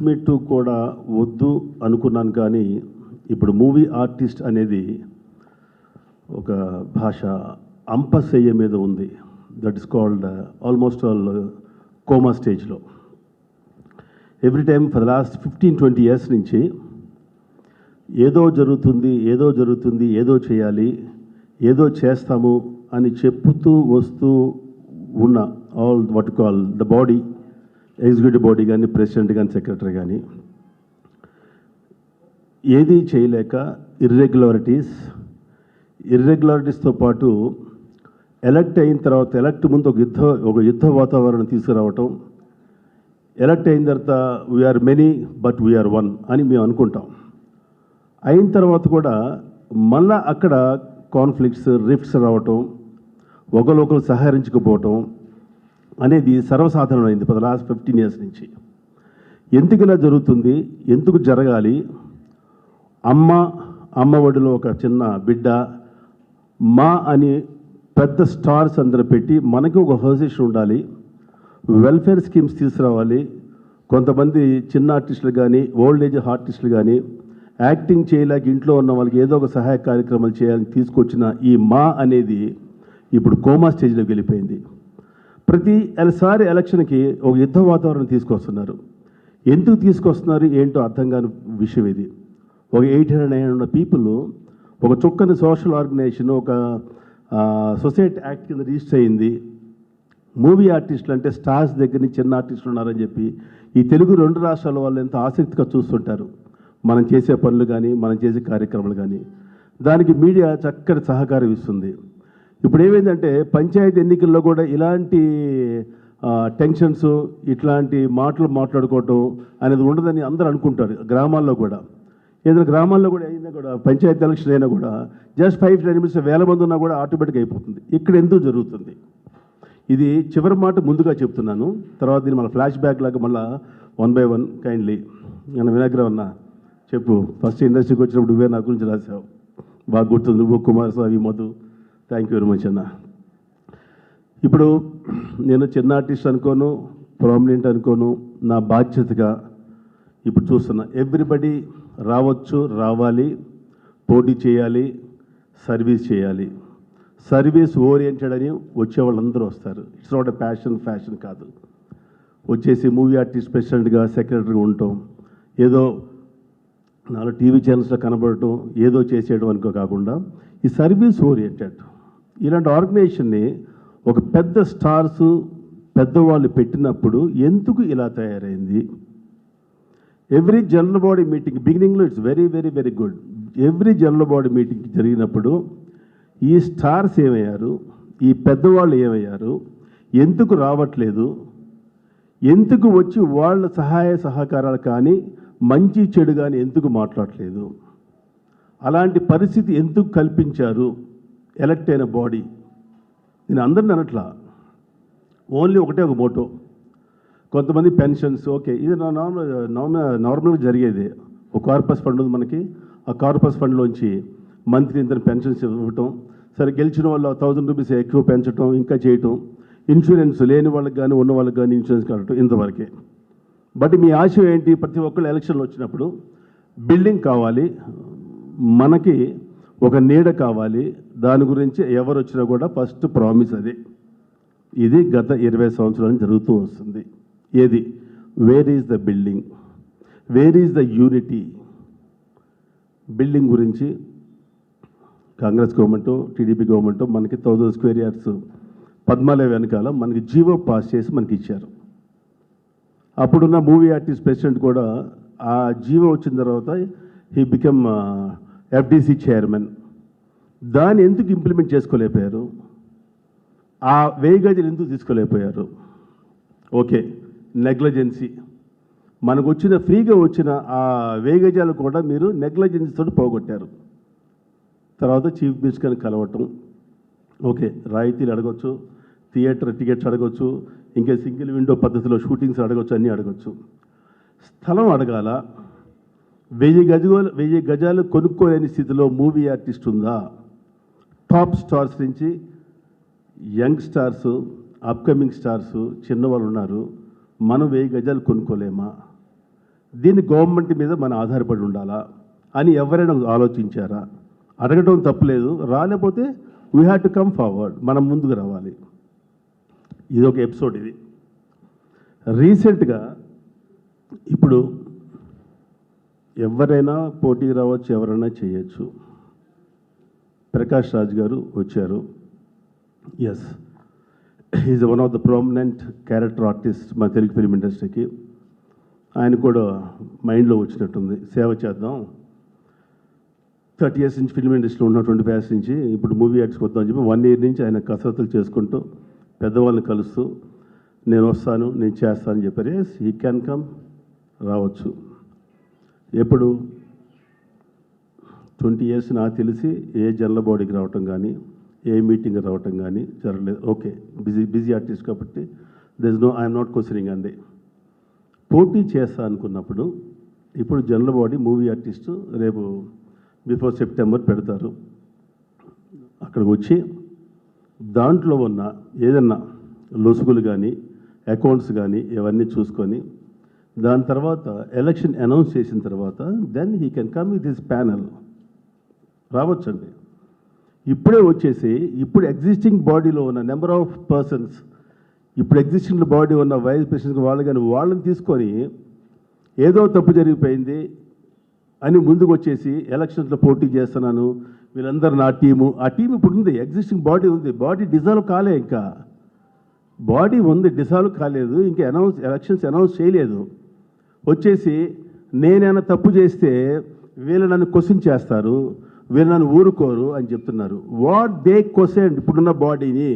Meet కూడా వద్దు అనుకున్నాను, కానీ ఇప్పుడు మూవీ ఆర్టిస్ట్ అనేది ఒక భాష అంపశయ్య మీద ఉంది. That is called almost all coma స్టేజ్లో. Every time for the last 15-20 years నుంచి ఏదో జరుగుతుంది, ఏదో చేయాలి, ఏదో చేస్తాము అని చెప్పుతూ వస్తూ ఉన్న all what call the body, executive body కానీ, ప్రెసిడెంట్ కానీ, సెక్రటరీ కానీ, ఏది చేయలేక ఇర్రెగ్యులారిటీస్తో పాటు ఎలక్ట్ అయిన తర్వాత, ఎలక్ట్ ముందు ఒక యుద్ధ వాతావరణం తీసుకురావటం, ఎలక్ట్ అయిన తర్వాత we are many but we are one అని మేము అనుకుంటాం. అయిన తర్వాత కూడా మళ్ళా అక్కడ కాన్ఫ్లిక్ట్స్, రిఫ్ట్స్ రావటం, ఒకరు సహకరించకపోవటం అనేది సర్వసాధారణమైంది ఫర్ ద లాస్ట్ 15 ఇయర్స్ నుంచి. ఎందుకు ఇలా జరుగుతుంది, ఎందుకు జరగాలి? అమ్మ ఒడిలో ఒక చిన్న బిడ్డ మా అని పెద్ద స్టార్స్ అందరూ పెట్టి మనకి ఒక అసోసియేషన్ ఉండాలి, వెల్ఫేర్ స్కీమ్స్ తీసుకురావాలి. కొంతమంది చిన్న ఆర్టిస్టులు కానీ, ఓల్డ్ ఏజ్ ఆర్టిస్టులు కానీ యాక్టింగ్ చేయలేక ఇంట్లో ఉన్న వాళ్ళకి ఏదో ఒక సహాయ కార్యక్రమాలు చేయాలని తీసుకొచ్చిన ఈ మా అనేది ఇప్పుడు కోమా స్టేజ్లోకి వెళ్ళిపోయింది. ప్రతిసారి ఎలక్షన్కి ఒక యుద్ధ వాతావరణం తీసుకొస్తున్నారు. ఎందుకు తీసుకొస్తున్నారు ఏంటో అర్థం కాని విషయం ఇది. ఒక 800-900 పీపుల్ ఒక చొక్కని సోషల్ ఆర్గనైజేషన్, ఒక సొసైటీ యాక్ట్ కింద రిజిస్టర్ అయింది. మూవీ ఆర్టిస్టులు అంటే స్టార్స్ దగ్గర నుంచి చిన్న ఆర్టిస్టులు ఉన్నారని చెప్పి ఈ తెలుగు 2 రాష్ట్రాల వాళ్ళు ఎంతో ఆసక్తిగా చూస్తుంటారు మనం చేసే పనులు కానీ, మనం చేసే కార్యక్రమాలు కానీ. దానికి మీడియా చక్కటి సహకారం ఇస్తుంది. ఇప్పుడు ఏమైందంటే పంచాయతీ ఎన్నికల్లో కూడా ఇలాంటి టెన్షన్స్, ఇట్లాంటి మాట్లాడుకోవటం అనేది ఉండదని అందరూ అనుకుంటారు. గ్రామాల్లో కూడా ఏదైనా గ్రామాల్లో కూడా అయినా కూడా పంచాయతీ ఎలక్షన్ అయినా కూడా జస్ట్ 5-10 minutes 1000 మంది ఉన్నా కూడా ఆటోమేటిక్గా అయిపోతుంది. ఇక్కడ ఎందుకు జరుగుతుంది? ఇది చివరి మాట ముందుగా చెప్తున్నాను, తర్వాత దీన్ని మన ఫ్లాష్ బ్యాక్ లాగా మళ్ళీ 1 by 1 కైండ్లీ. నేను వినాగ్రహం అన్నా చెప్పు, ఫస్ట్ ఇండస్ట్రీకి వచ్చినప్పుడు నువ్వే నా గురించి రాసావు, బాగా గుర్తుంది, నువ్వు, Kumaraswamy, Madhu. Thank you very much అన్న. ఇప్పుడు నేను చిన్న ఆర్టిస్ట్ అనుకోను, ప్రామినెంట్ అనుకోను, నా బాధ్యతగా ఇప్పుడు చూస్తున్నా. ఎవ్రీబడి రావాలి, పోటీ చేయాలి, సర్వీస్ చేయాలి. సర్వీస్ ఓరియంటెడ్ అని వచ్చే వాళ్ళందరూ వస్తారు. ఇట్స్ నాట్ ఎ ఫ్యాషన్ కాదు. వచ్చేసి మూవీ ఆర్టిస్ట్ ప్రెసిడెంట్గా, సెక్రటరీగా ఉండటం, ఏదో 4 టీవీ ఛానల్స్లో కనబడటం, ఏదో చేసేయడం అనుకో కాకుండా ఈ సర్వీస్ ఓరియంటెడ్ ఇలాంటి ఆర్గనైజేషన్ని ఒక పెద్ద స్టార్స్, పెద్దవాళ్ళు పెట్టినప్పుడు ఎందుకు ఇలా తయారైంది? ఎవ్రీ జనరల్ బాడీ మీటింగ్ బిగినింగ్లో it's very very very good. Every general body meeting జరిగినప్పుడు ఈ స్టార్స్ ఏమయ్యారు, ఈ పెద్దవాళ్ళు ఏమయ్యారు, ఎందుకు రావట్లేదు, ఎందుకు వచ్చి వాళ్ళ సహాయ సహకారాలు కానీ, మంచి చెడు కానీ ఎందుకు మాట్లాడలేదు, అలాంటి పరిస్థితి ఎందుకు కల్పించారు ఎలక్ట్ అయిన బాడీ? నేను అందరిని అనట్లా, ఓన్లీ ఒకటే ఒక మోటో. కొంతమంది పెన్షన్స్, ఓకే, ఇది నార్మల్గా జరిగేది. ఒక కార్పస్ ఫండ్ ఉంది మనకి, ఆ కార్పస్ ఫండ్లోంచి మంత్లీ ఇంత పెన్షన్స్ ఇవ్వటం, సరే గెలిచిన వాళ్ళు 1000 రూపీస్ ఎక్కువ పెంచడం, ఇంకా చేయటం, ఇన్సూరెన్స్ లేని వాళ్ళకి కానీ ఉన్న వాళ్ళకి కానీ ఇన్సూరెన్స్ కట్టడం, ఇంతవరకే. బట్ మీ ఆశ ఏంటి? ప్రతి ఒక్కళ్ళు ఎలక్షన్లు వచ్చినప్పుడు బిల్డింగ్ కావాలి, మనకి ఒక నీడ కావాలి, దాని గురించి ఎవరు వచ్చినా కూడా ఫస్ట్ ప్రామిస్ అదే. ఇది గత 20 సంవత్సరాలు జరుగుతూ వస్తుంది. ఏది? Where is the building, where is the unity? Building గురించి కాంగ్రెస్ గవర్నమెంట్, టీడీపీ గవర్నమెంట్ మనకి 1000 square yards పద్మాలయ వెనకాల మనకి జీవో పాస్ చేసి మనకి ఇచ్చారు. అప్పుడున్న మూవీ ఆర్టిస్ట్ ప్రెసిడెంట్ కూడా ఆ జీవో వచ్చిన తర్వాత హీ బికమ్ ఎఫ్డీసీ చైర్మన్. దాన్ని ఎందుకు ఇంప్లిమెంట్ చేసుకోలేకపోయారు? ఆ 1000 గజాలు ఎందుకు తీసుకోలేకపోయారు? Okay, negligence. మనకు వచ్చిన ఫ్రీగా వచ్చిన ఆ 1000 గజాలు కూడా మీరు నెగ్లిజెన్సీతో పోగొట్టారు. తర్వాత చీఫ్ మినిస్టర్ని కలవటం, ఓకే, రాయితీలు అడగొచ్చు, థియేటర్ టికెట్స్ అడగొచ్చు, ఇంకా సింగిల్ విండో పద్ధతిలో షూటింగ్స్ అడగొచ్చు, అన్నీ అడగొచ్చు. స్థలం అడగాల. 1000 గజాలు కొనుక్కోలేని స్థితిలో మూవీ ఆర్టిస్ట్ ఉందా? టాప్ స్టార్స్ నుంచి యంగ్ స్టార్స్, అప్కమింగ్ స్టార్స్, చిన్నవాళ్ళు ఉన్నారు. మనం 1000 గజాలు కొనుక్కోలేమా? దీన్ని గవర్నమెంట్ మీద మనం ఆధారపడి ఉండాలా అని ఎవరైనా ఆలోచించారా? అడగడం తప్పులేదు, రాలేకపోతే we have to come forward, మనం ముందుకు రావాలి. ఇది ఒక ఎపిసోడ్. ఇది రీసెంట్గా ఇప్పుడు ఎవరైనా పోటీకి రావచ్చు, ఎవరైనా చేయొచ్చు. ప్రకాష్ రాజ్ గారు వచ్చారు. Yes, is one of the prominent character artist మా తెలుగు ఫిల్మ్ ఇండస్ట్రీకి. ఆయన కూడా మైండ్లో వచ్చినట్టుంది, సేవ చేద్దాం. 30 years నుంచి ఫిల్మ్ ఇండస్ట్రీలో ఉన్న 25 years నుంచి ఇప్పుడు మూవీ యాక్ట్స్కి వద్దామని చెప్పి 1 year నుంచి ఆయన కసరత్తులు చేసుకుంటూ పెద్దవాళ్ళని కలుస్తూ నేను వస్తాను, నేను చేస్తాను అని చెప్పారు. ఎస్, హీ క్యాన్ కమ్, రావచ్చు. ఎప్పుడు 20 years నాకు తెలిసి ఏ జనరల్ బాడీకి రావటం కానీ ఏ మీటింగ్ రావటం కానీ జరగలేదు. ఓకే, బిజీ ఆర్టిస్ట్ కాబట్టి this no, I'm not questioning అండి. పోటీ చేస్తా అనుకున్నప్పుడు ఇప్పుడు జనరల్ బాడీ మూవీ ఆర్టిస్టు రేపు బిఫోర్ సెప్టెంబర్ పెడతారు. అక్కడికి వచ్చి దాంట్లో ఉన్న ఏదన్నా లొసుగులు కానీ అకౌంట్స్ కానీ ఇవన్నీ చూసుకొని దాని తర్వాత ఎలక్షన్ అనౌన్స్ చేసిన తర్వాత then he can come with his panel, రావచ్చండి. ఇప్పుడే వచ్చేసి ఇప్పుడు ఎగ్జిస్టింగ్ బాడీలో ఉన్న నెంబర్ ఆఫ్ పర్సన్స్, ఇప్పుడు ఎగ్జిస్టింగ్ బాడీ ఉన్న వైస్ ప్రెసిడెంట్ వాళ్ళు కానీ వాళ్ళని తీసుకొని ఏదో తప్పు జరిగిపోయింది అని ముందుకు వచ్చేసి ఎలక్షన్స్లో పోటీ చేస్తున్నాను, వీళ్ళందరూ నా టీము, ఆ టీం ఇప్పుడు ఉంది, ఎగ్జిస్టింగ్ బాడీ ఉంది, బాడీ డిజాల్వ్ కాలే, ఇంకా బాడీ ఉంది, డిజాల్వ్ కాలేదు, ఇంకా ఎలక్షన్స్ అనౌన్స్ చేయలేదు. వచ్చేసి నేనైనా తప్పు చేస్తే వీళ్ళు నన్ను క్వశ్చన్ చేస్తారు, వీళ్ళు నన్ను ఊరుకోరు అని చెప్తున్నారు. వాట్ దే క్వశ్చన్ ఇప్పుడున్న బాడీని,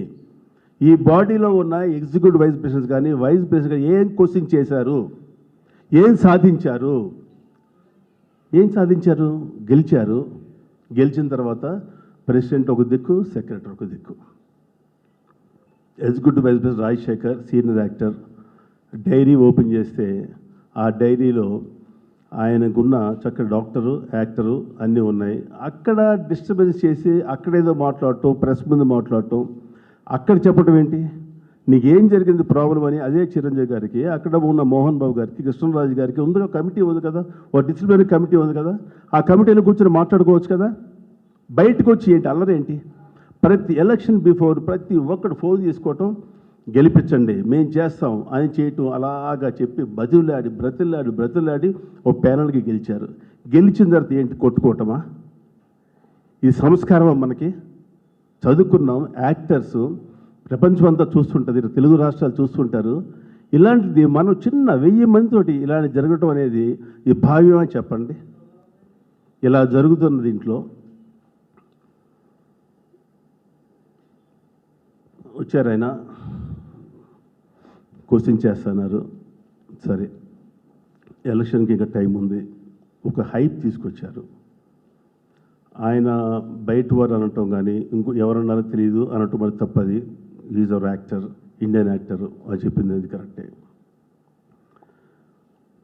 ఈ బాడీలో ఉన్న ఎగ్జిక్యూటివ్ వైస్ ప్రెసిడెంట్స్ కానీ వైస్ ప్రెసిడెంట్ కానీ ఏం క్వశ్చన్ చేశారు, ఏం సాధించారు? గెలిచారు. గెలిచిన తర్వాత ప్రెసిడెంట్ ఒక దిక్కు, సెక్రటరీ ఒక దిక్కు. Executive vice president Rajasekhar senior actor diary open చేస్తే ఆ డైరీలో ఆయనకున్న చక్కటి డాక్టరు, యాక్టరు అన్నీ ఉన్నాయి. అక్కడ డిస్టర్బెన్స్ చేసి అక్కడేదో మాట్లాడటం, ప్రెస్ ముందు మాట్లాడటం, అక్కడ చెప్పడం ఏంటి, నీకేం జరిగింది ప్రాబ్లం అని అదే చిరంజీవి గారికి, అక్కడ ఉన్న మోహన్ బాబు గారికి, కృష్ణరాజు గారికి ఉంది, కమిటీ ఉంది కదా, ఒక డిసిప్లినరీ కమిటీ ఉంది కదా, ఆ కమిటీలో కూర్చొని మాట్లాడుకోవచ్చు కదా. బయటకు వచ్చి ఏంటి అల్లరి ఏంటి? ప్రతి ఎలక్షన్ బిఫోర్ ప్రతి ఒక్కడు ఫోన్ చేసుకోవటం, గెలిపించండి మేము చేస్తాం అని చేయటం, అలాగా చెప్పి బ్రతిలాడి ఓ ప్యానల్కి గెలిచారు. గెలిచిన తర్వాత ఏంటి, కొట్టుకోవటమా? ఈ సంస్కారం మనకి. చదువుకున్నాం, యాక్టర్స్ ప్రపంచం అంతా చూస్తుంటుంది, తెలుగు రాష్ట్రాలు చూస్తుంటారు. ఇలాంటిది మనం చిన్న 1000 మందితోటి ఇలాంటి జరగటం అనేది ఈ భావ్యమని చెప్పండి. ఇలా జరుగుతున్న దీంట్లో వచ్చారు ఆయన, క్వశ్చన్ చేస్తున్నారు. సరే, ఎలక్షన్కి ఇంకా టైం ఉంది, ఒక హైప్ తీసుకొచ్చారు. ఆయన బయట వారు అనటం కానీ ఇంకో ఎవరన్నారో తెలియదు అనటం మరి తప్పది. Is our actor, Indian actor, అని చెప్పింది అది కరెక్టే.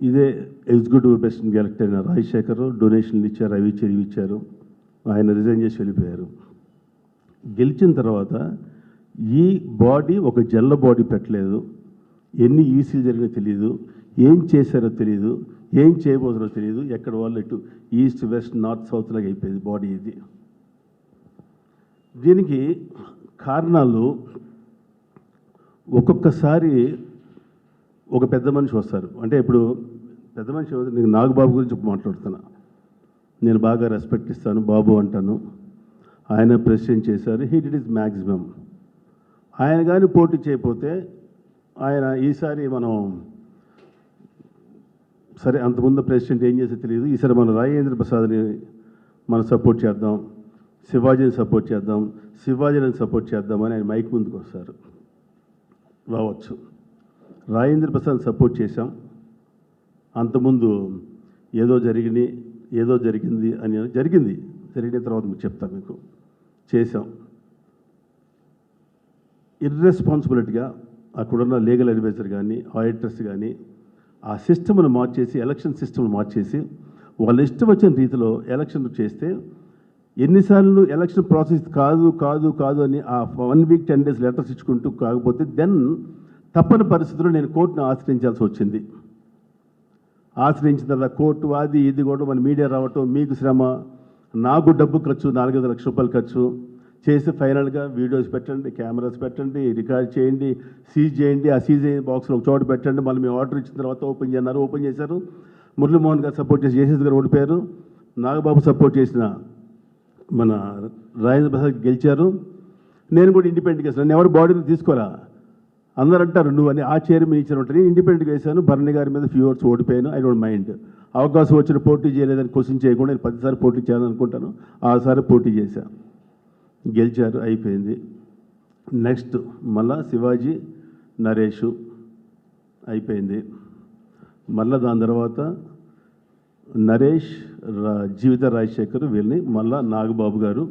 ఇదే ఎగ్జిక్యూటివ్ ప్రెసిడెంట్ ఎలక్ట్ అయిన రాజశేఖర్ డొనేషన్లు ఇచ్చారు, అవి ఇచ్చారు, ఇవి ఇచ్చారు. ఆయన రిజైన్ చేసి వెళ్ళిపోయారు. గెలిచిన తర్వాత ఈ బాడీ ఒక జల్ల బాడీ పెట్టలేదు, ఎన్ని ఈసీలు జరిగినా తెలియదు, ఏం చేశారో తెలియదు, ఏం చేయబోతున్నారో తెలియదు. ఎక్కడ వాళ్ళు ఇటు ఈస్ట్ వెస్ట్ నార్త్ సౌత్ లాగా అయిపోయింది బాడీ ఇది. దీనికి కారణాలు ఒక్కొక్కసారి ఒక పెద్ద మనిషి వస్తారు. అంటే ఇప్పుడు పెద్ద మనిషి నేను నాగబాబు గురించి మాట్లాడుతున్నా, నేను బాగా రెస్పెక్ట్ ఇస్తాను, బాబు అంటాను. ఆయన ప్రెసిడెంట్ చేశారు, హీ డిడ్ ఇస్ మ్యాక్సిమం. ఆయన కానీ పోటీ చేయకపోతే ఆయన ఈసారి మనం సరే, అంతకుముందు ప్రెసిడెంట్ ఏం చేస్తే తెలియదు, ఈసారి మనం రాజేంద్ర ప్రసాద్ని మనం సపోర్ట్ చేద్దాం, శివాజీని సపోర్ట్ చేద్దాం, శివాజీని సపోర్ట్ చేద్దామని ఆయన మైక్ ముందుకు వస్తారు. రావచ్చు. రాజేంద్ర ప్రసాద్ సపోర్ట్ చేశాం. అంతకుముందు ఏదో జరిగింది అని జరిగిన తర్వాత మీకు చెప్తాను. మీకు చేశాం. ఇర్రెస్పాన్సిబిలిటీగా అక్కడున్న లీగల్ అడ్వైజర్ కానీ ఆడిటర్స్ కానీ ఆ సిస్టమ్ను మార్చేసి, ఎలక్షన్ సిస్టమ్ను మార్చేసి వాళ్ళ ఇష్టం వచ్చిన రీతిలో ఎలక్షన్ చేస్తే ఎన్నిసార్లు ఎలక్షన్ ప్రాసెస్ కాదు అని ఆ 1 week 10 days లెటర్స్ ఇచ్చుకుంటూ కాకపోతే దెన్ తప్పని పరిస్థితుల్లో నేను కోర్టును ఆశ్రయించాల్సి వచ్చింది. ఆశ్రయించిన తర్వాత కోర్టు అది ఇది కూడా మన మీడియా రావటం, మీకు శ్రమ, నాకు డబ్బు ఖర్చు, 4-5 లక్షల రూపాయలు ఖర్చు చేసి ఫైనల్గా వీడియోస్ పెట్టండి, కెమెరాస్ పెట్టండి, రికార్డ్ చేయండి, సీజ్ చేయండి, ఆ సీజ్ అయిన బాక్స్లో ఒక చోట పెట్టండి, మళ్ళీ మేము ఆర్డర్ ఇచ్చిన తర్వాత ఓపెన్ చేయన్నారు, ఓపెన్ చేశారు. మురళీమోహన్ గారు సపోర్ట్ చేసి జేసీస్ గారు ఓడిపోయారు, నాగబాబు సపోర్ట్ చేసిన మన రాజేంద్ర ప్రసాద్ గెలిచారు. నేను కూడా ఇండిపెండెంట్గా వేసాను, నేను ఎవరు బాడీని తీసుకోరా, అందరూ అంటారు నువ్వు అని ఆ చైర్మన్ ఇచ్చారు ఉంటుంది. నేను ఇండిపెండెంట్గా వేశాను, భరణి గారి మీద ఫ్యూ అవర్స్ ఓడిపోయాను. I don't mind. అవకాశం వచ్చిన పోటీ చేయలేదని క్వశ్చన్ చేయకుండా నేను 10 సార్లు పోటీ చేయాలనుకుంటాను, 6 సార్లు పోటీ చేశాను, గెలిచారు, అయిపోయింది. నెక్స్ట్ మళ్ళా శివాజీ, నరేషు అయిపోయింది. మళ్ళీ దాని తర్వాత నరేష్, జీవిత రాజశేఖర్ వీళ్ళని మళ్ళా నాగబాబు గారు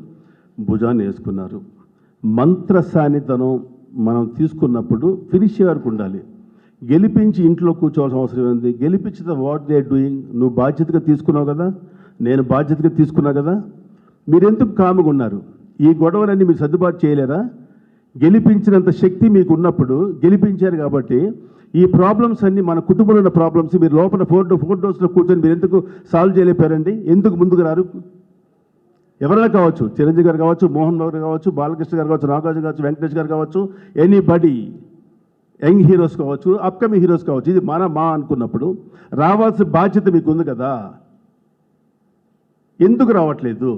భుజాన్ని వేసుకున్నారు. మంత్రసానితనం మనం తీసుకున్నప్పుడు ఫినిష్ వరకు ఉండాలి. గెలిపించి ఇంట్లో కూర్చోవాల్సిన అవసరం ఉంది. గెలిపించిన వాట్ దే డూయింగ్, నువ్వు బాధ్యతగా తీసుకున్నావు కదా, నేను బాధ్యతగా తీసుకున్నా కదా, మీరెందుకు కాముగా ఉన్నారు? ఈ గొడవలన్నీ మీరు సర్దుబాటు చేయలేరా? గెలిపించినంత శక్తి మీకు ఉన్నప్పుడు గెలిపించారు కాబట్టి ఈ ప్రాబ్లమ్స్ అన్నీ మన కుటుంబంలో ఉన్న ప్రాబ్లమ్స్ మీరు లోపల ఫోర్ డోర్స్లో కూర్చొని మీరు ఎందుకు సాల్వ్ చేయలేపారండి? ఎందుకు ముందుకు రారు? ఎవరైనా కావచ్చు, చిరంజీవి గారు కావచ్చు, మోహన్ బాబు గారు కావచ్చు, బాలకృష్ణ గారు కావచ్చు, నాగార్జున కావచ్చు, వెంకటేష్ గారు కావచ్చు, ఎనీబడి, యంగ్ హీరోస్ కావచ్చు, అప్కమింగ్ హీరోస్ కావచ్చు, ఇది మా అనుకున్నప్పుడు రావాల్సిన బాధ్యత మీకు ఉంది కదా, ఎందుకు రావట్లేదు?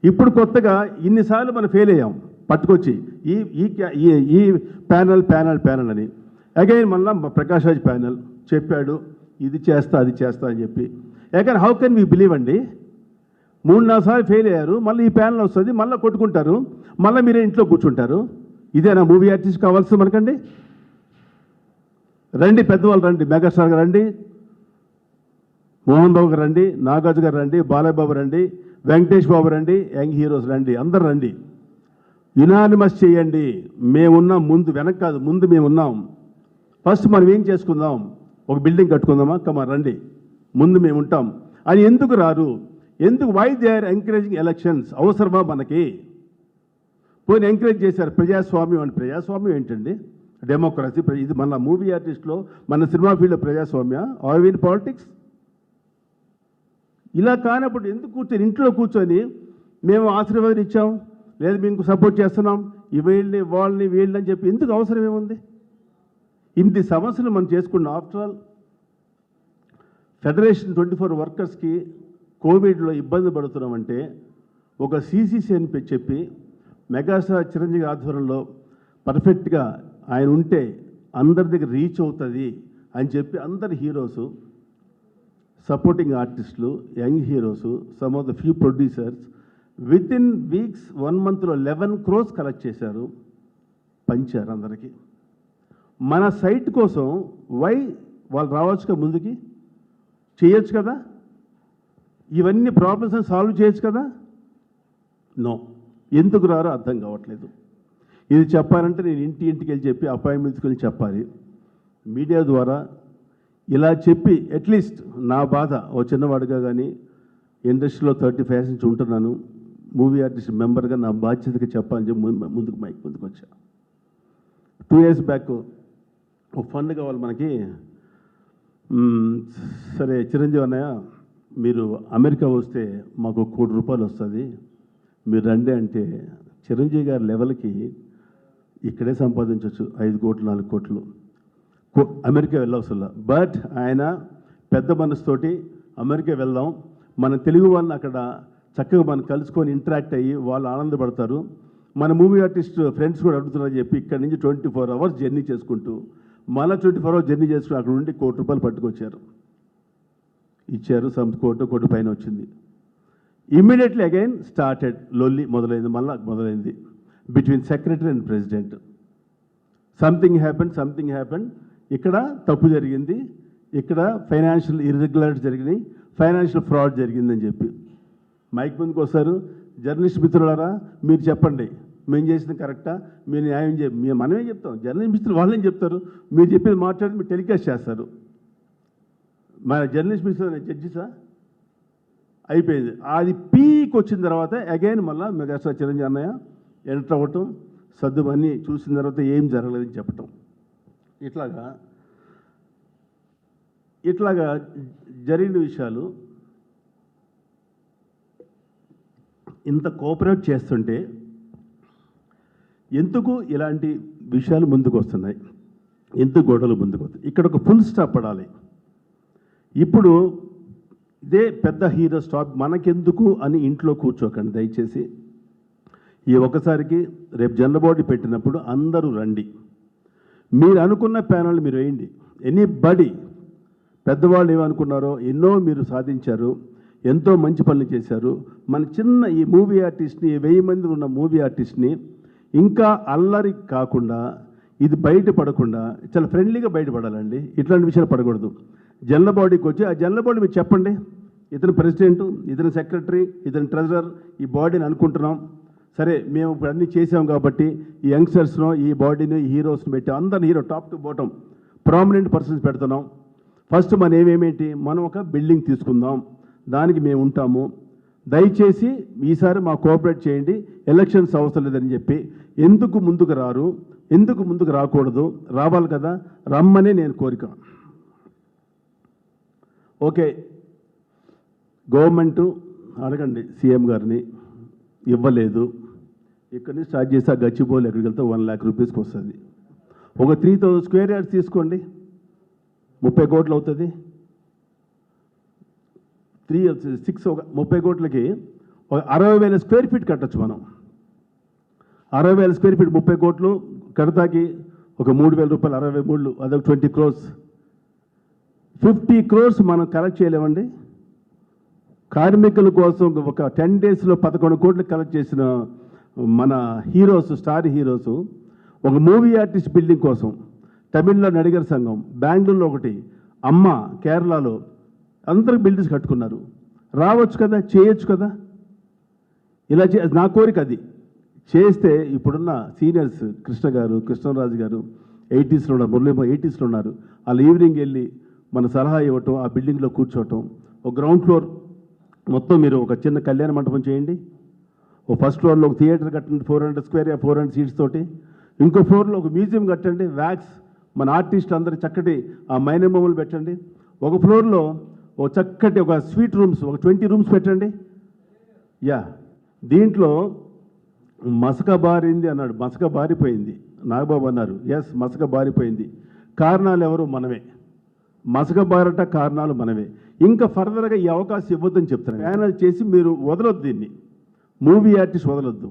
ఇప్పుడు కొత్తగా ఇన్నిసార్లు మనం ఫెయిల్ అయ్యాం పట్టుకొచ్చి ఈ ఈ ఈ ప్యానల్ అని. అగైన్ మళ్ళీ ప్రకాష్ రాజ్ ప్యానల్ చెప్పాడు ఇది చేస్తా అది చేస్తా అని చెప్పి. Again how can we believe అండి? 3-4 సార్లు ఫెయిల్ అయ్యారు, మళ్ళీ ఈ ప్యానల్ వస్తుంది, మళ్ళీ కొట్టుకుంటారు, మళ్ళీ మీరే ఇంట్లో కూర్చుంటారు. ఇదేనా మూవీ ఆర్టిస్ట్ కావాల్సింది మనకండి? రండి పెద్దవాళ్ళు రండి, మెగాస్టార్ గారు రండి, మోహన్ బాబు గారు రండి, నాగార్జున గారు రండి, బాలయ్య బాబు రండి, వెంకటేష్ బాబు రండి, యంగ్ హీరోస్ రండి, అందరు రండి, యునానిమస్ చేయండి. మేమున్నాం ముందు, వెనక కాదు, ముందు మేమున్నాం. ఫస్ట్ మనం ఏం చేసుకుందాం, ఒక బిల్డింగ్ కట్టుకుందామా, కమా రండి, ముందు మేము ఉంటాం అని ఎందుకు రారు? ఎందుకు? Why they are encouraging elections? అవసరమా మనకి? పోనీ ఎంకరేజ్ చేశారు ప్రజాస్వామ్యం అని. ప్రజాస్వామ్యం ఏంటండి? డెమోక్రసీ. ఇది మన మూవీ ఆర్టిస్ట్లో, మన సినిమా ఫీల్డ్లో ప్రజాస్వామ్య? Or in politics? ఇలా కానప్పుడు ఎందుకు కూర్చొని ఇంట్లో కూర్చొని మేము ఆశీర్వాదం ఇచ్చాం, లేదు మీకు సపోర్ట్ చేస్తున్నాం, వీళ్ళని వాళ్ళని వీళ్ళని అని చెప్పి ఎందుకు అవసరం ఏముంది? ఇన్ని సమస్యలు మనం చేసుకున్నాం. ఆఫ్టర్ ఆల్ ఫెడరేషన్ 24 వర్కర్స్కి కోవిడ్లో ఇబ్బంది పడుతున్నామంటే ఒక సీసీసీ అని చెప్పి మెగాస్టార్ చిరంజీవి ఆధ్వర్యంలో పర్ఫెక్ట్గా ఆయన ఉంటే అందరి దగ్గర రీచ్ అవుతుంది అని చెప్పి అందరి హీరోసు, సపోర్టింగ్ ఆర్టిస్టులు, young heroes, some of the few producers with in weeks 1 మంత్లో 11 crores కలెక్ట్ చేశారు, పంచారు అందరికీ. మన సైట్ కోసం వై వాళ్ళు రావచ్చుగా, ముందుకి చేయొచ్చు కదా, ఇవన్నీ ప్రాబ్లమ్స్ సాల్వ్ చేయొచ్చు కదా. నో, ఎందుకు రారో అర్థం కావట్లేదు. ఇది చెప్పాలంటే నేను ఇంటికి వెళ్ళి చెప్పి అపాయింట్మెంట్స్కి వెళ్ళి చెప్పాలి. మీడియా ద్వారా ఇలా చెప్పి అట్లీస్ట్ నా బాధ ఓ చిన్నవాడుగా కానీ ఇండస్ట్రీలో 35 years నుంచి ఉంటున్నాను, మూవీ ఆర్టిస్ట్ మెంబర్గా నా బాధ్యతగా చెప్పాలని చెప్పి ముందుకు వచ్చా. 2 years బ్యాక్ ఒక ఫండ్ కావాలి మనకి. సరే చిరంజీవి అన్నయ్య, మీరు అమెరికా వస్తే మాకు 1 కోటి రూపాయలు వస్తుంది, మీరు రండి అంటే చిరంజీవి గారి లెవెల్కి ఇక్కడే సంపాదించవచ్చు 5 కోట్లు 4 కోట్లు, అమెరికా వెళ్ళవసల. బట్ ఆయన పెద్ద మనసుతోటి అమెరికా వెళ్దాం, మన తెలుగు వాళ్ళని అక్కడ చక్కగా మనం కలుసుకొని ఇంటరాక్ట్ అయ్యి వాళ్ళు ఆనందపడతారు, మన మూవీ ఆర్టిస్ట్ ఫ్రెండ్స్ కూడా అడుగుతున్నారని చెప్పి ఇక్కడ నుంచి 24 hours జర్నీ చేసుకుంటూ మళ్ళీ 24 hours జర్నీ చేసుకుని అక్కడ నుండి 1 కోటి రూపాయలు పట్టుకొచ్చారు, ఇచ్చారు. సమ్ కోటి పైన వచ్చింది. ఇమ్మీడియట్లీ అగైన్ స్టార్టెడ్ లొల్లి మొదలైంది between secretary and president. Something happened. ఇక్కడ తప్పు జరిగింది, ఇక్కడ ఫైనాన్షియల్ ఇర్రెగ్యులారిటీ జరిగినాయి, ఫైనాన్షియల్ ఫ్రాడ్ జరిగిందని చెప్పి మైక్ ముందుకు వస్తారు. జర్నలిస్ట్ మిత్రులారా మీరు చెప్పండి, మేము చేసింది కరెక్టా, మీరు న్యాయం మనమే చెప్తాం, జర్నలిస్ట్ మిత్రులు వాళ్ళేం చెప్తారు, మీరు చెప్పేది మాట్లాడి మీరు టెలికాస్ట్ చేస్తారు. మన జర్నలిస్ట్ మిత్రులు జడ్జిసా అయిపోయింది. అది పీక్ వచ్చిన తర్వాత అగైన్ మళ్ళీ మెగాస్టార్ చిరంజీవి అన్నయ్య ఎంటర్ అవ్వటం, సర్దుమని చూసిన తర్వాత ఏం జరగలేదని చెప్పటం. ఇట్లాగా ఇట్లాగా జరిగిన విషయాలు ఇంత కోఆపరేట్ చేస్తుంటే ఎందుకు ఇలాంటి విషయాలు ముందుకు వస్తున్నాయి, ఎందుకు గొడవలు ముందుకు వస్తాయి? ఇక్కడ ఒక ఫుల్ స్టాప్ పడాలి. ఇప్పుడు ఇదే పెద్ద హీరో స్టాప్ మనకెందుకు అని ఇంట్లో కూర్చోకండి దయచేసి. ఈ ఒకసారికి రేపు జనరల్ పెట్టినప్పుడు అందరూ రండి. మీరు అనుకున్న ప్యానల్ మీరు వేయండి. ఎనీబడి, పెద్దవాళ్ళు ఏమనుకున్నారో ఎన్నో మీరు సాధించారు, ఎంతో మంచి పనులు చేశారు. మన చిన్న ఈ మూవీ ఆర్టిస్ట్ని, 1000 మంది ఉన్న మూవీ ఆర్టిస్ట్ని ఇంకా అల్లరి కాకుండా, ఇది బయటపడకుండా చాలా ఫ్రెండ్లీగా బయటపడాలండి. ఇట్లాంటి విషయాలు పడకూడదు. జనరల్ బాడీకి వచ్చి ఆ జనరల్ బాడీ మీరు చెప్పండి, ఇతను ప్రెసిడెంట్, ఇతను సెక్రటరీ, ఇతను ట్రెజరర్, ఈ బాడీని అనుకుంటున్నాం. సరే, మేము ఇప్పుడు అన్నీ చేసాం కాబట్టి ఈ యంగ్స్టర్స్ను, ఈ బాడీని, ఈ హీరోస్ని పెట్టి అందరిని hero top to bottom prominent persons పెడుతున్నాం. ఫస్ట్ మనం ఏమేంటి, మనం ఒక బిల్డింగ్ తీసుకుందాం, దానికి మేము ఉంటాము. దయచేసి ఈసారి మా కోఆపరేట్ చేయండి, ఎలక్షన్స్ అవసరం లేదని చెప్పి. ఎందుకు ముందుకు రారు, ఎందుకు ముందుకు రాకూడదు? రావాలి కదా, రమ్మనే నేను కోరిక. ఓకే, గవర్నమెంటు అడగండి సీఎం గారిని, ఇవ్వలేదు. ఇక్కడి నుంచి స్టార్ట్ చేసి ఆ గచ్చిబౌలి ఎక్కడికి వెళ్తే 1 lakh రూపీస్కి వస్తుంది. ఒక 3000 స్క్వేర్ యార్డ్స్ తీసుకోండి, 30 కోట్లు అవుతుంది. 30 కోట్లకి 60,000 స్క్వేర్ ఫీట్ కట్టచ్చు మనం. 60,000 స్క్వేర్ ఫీట్ 30 కోట్లు కడతాకి ఒక 3,000 రూపాయలు, 63, అదొక 20 crores. 50 crores మనం కలెక్ట్ చేయలేమండి. కార్మికుల కోసం ఒక 10 daysలో 11 కోట్లు కలెక్ట్ చేసిన మన హీరోస్, స్టార్ హీరోస్, ఒక మూవీ ఆర్టిస్ట్ బిల్డింగ్ కోసం తమిళ్లో నడిగర్ సంఘం, బెంగళూరులో ఒకటి, అమ్మ కేరళలో, అందరికి బిల్డింగ్స్ కట్టుకున్నారు. రావచ్చు కదా, చేయొచ్చు కదా. ఇలా నా కోరిక అది. చేస్తే ఇప్పుడున్న సీనియర్స్ కృష్ణ గారు, కృష్ణరాజు గారు 80sలో ఉన్నారు, మురళీమో 80sలో ఉన్నారు. వాళ్ళు ఈవినింగ్ వెళ్ళి మన సలహా ఇవ్వటం, ఆ బిల్డింగ్లో కూర్చోవటం. ఒక గ్రౌండ్ ఫ్లోర్ మొత్తం మీరు ఒక చిన్న కళ్యాణ మంటపం చేయండి. ఓ ఫస్ట్ ఫ్లోర్లో ఒక థియేటర్ కట్టండి, 400 స్క్వేర్ 400 సీట్స్ తోటి. ఇంకో ఫ్లోర్లో ఒక మ్యూజియం కట్టండి, వ్యాక్స్, మన ఆర్టిస్టులు అందరి చక్కటి ఆ మైనమములు పెట్టండి. ఒక ఫ్లోర్లో ఒక చక్కటి ఒక స్వీట్ రూమ్స్, ఒక 20 rooms పెట్టండి. యా, దీంట్లో మసక బారింది అన్నాడు, మసక బారిపోయింది. నాగబాబు అన్నారు, ఎస్ మసక బారిపోయింది. కారణాలు ఎవరు? మనమే. మసక బారట కారణాలు మనమే. ఇంకా ఫర్దర్గా ఈ అవకాశం ఇవ్వద్దని చెప్తున్నాను. ప్యానల్ చేసి మీరు వదలొద్దు, దీన్ని మూవీ ఆర్టిస్ట్ వదలొద్దు.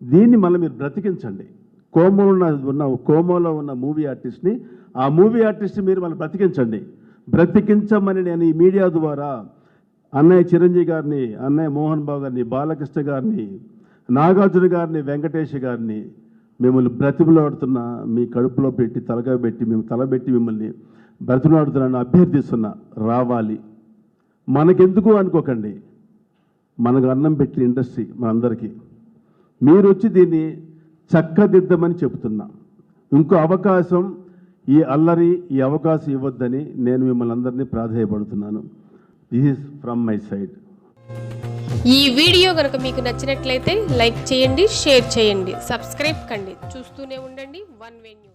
దీన్ని మళ్ళీ మీరు బ్రతికించండి. కోమోలో ఉన్న మూవీ ఆర్టిస్ట్ని, ఆ మూవీ ఆర్టిస్ట్ని మీరు మళ్ళీ బ్రతికించండి. బ్రతికించమని నేను ఈ మీడియా ద్వారా అన్నయ్య చిరంజీవి గారిని, అన్నయ్య మోహన్ బాబు గారిని, బాలకృష్ణ గారిని, నాగార్జున గారిని, వెంకటేష్ గారిని మిమ్మల్ని బ్రతిమలాడుతున్నా, మీ కడుపులో పెట్టి తలగా పెట్టి మేము తలబెట్టి మిమ్మల్ని బ్రతిమలాడుతున్నాను, అభ్యర్థిస్తున్నా, రావాలి. మనకెందుకు అనుకోకండి, మనకు అన్నం పెట్టిన ఇండస్ట్రీ మనందరికీ. మీరు వచ్చి దీన్ని చక్కదిద్దమని చెబుతున్నా. ఇంకో అవకాశం, ఈ అల్లరి, ఈ అవకాశం ఇవ్వద్దని నేను మిమ్మల్ని అందరినీ ప్రాధేయపడుతున్నాను. This is from my side. ఈ వీడియో కనుక మీకు నచ్చినట్లయితే లైక్ చేయండి, షేర్ చేయండి, సబ్స్క్రైబ్ కండి. చూస్తూనే ఉండండి వన్ వే న్యూస్.